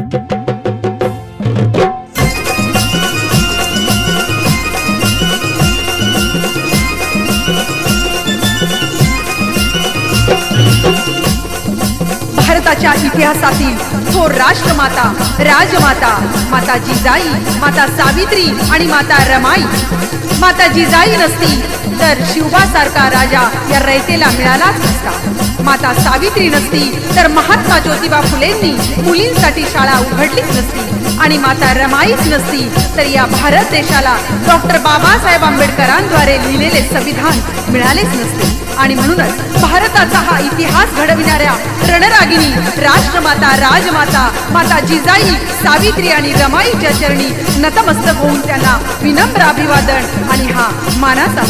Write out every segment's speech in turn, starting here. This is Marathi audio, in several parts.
भारताच्या इतिहासातील थोर राष्ट्रमाता, राजमाता, माता जिजाई, माता सावित्री आणि माता रमाई. माता जिजाई नसती तर शिवबासारखा राजा या रयतेला मिळालाच नसता. माता सावित्री नसती तर महात्मा ज्योतिबा फुलेंनी मुलींसाठी शाळा उघडलीच नसती. आणि माता रमाईच नसती तर या भारत देशाला डॉक्टर बाबासाहेब आंबेडकरांद्वारे लिहिलेले संविधान मिळालेच नसते. आणि म्हणूनच भारताचा हा इतिहास घडविणाऱ्या रणरागिणी राष्ट्रमाता, राजमाता, माता जिजाई, सावित्री आणि रमाईच्या चरणी नतमस्तक होऊन त्यांना विनम्र अभिवादन आणि हा मानाचा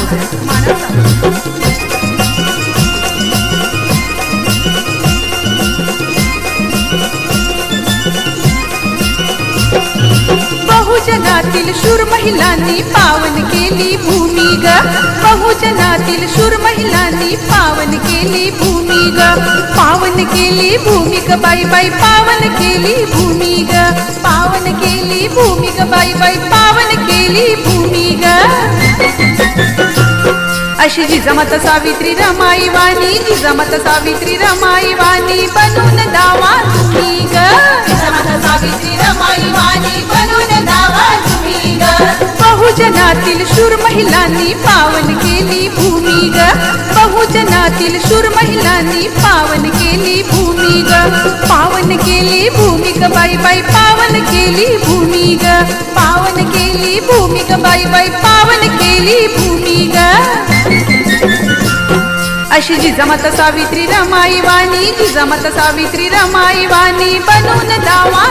बहुजनातील शूर महिलांनी पावन केली भूमी ग. बहुजनातील शूर महिलांनी पावन केली भूमी ग. पावन केली भूमी ग बाई बाई, पावन केली भूमी ग. पावन केली भूमी ग बाई बाई, पावन केली भूमी ग. अशी जिजामाता सावित्री रमाई वाणी, जिजामाता सावित्री रमाई वाणी बनून दावा तुम्ही ग. जिजामाता सावित्री रमाई वाणी बनून दावा तुम्ही ग. बहुजनातील शूर महिलांनी पावन केली भूमी ग. बहुजनातील शूर महिलांनी पावन केली भूमी ग. पावन केली भूमी ग बाई बाई, पावन केली भूमी ग. पावन केली भूमी ग बाई बाई, पावन केली भूमी ग. अशी जिजामाता सावित्री रमाई वाणी, जिजामाता सावित्री रमाई वाणी बनून दावा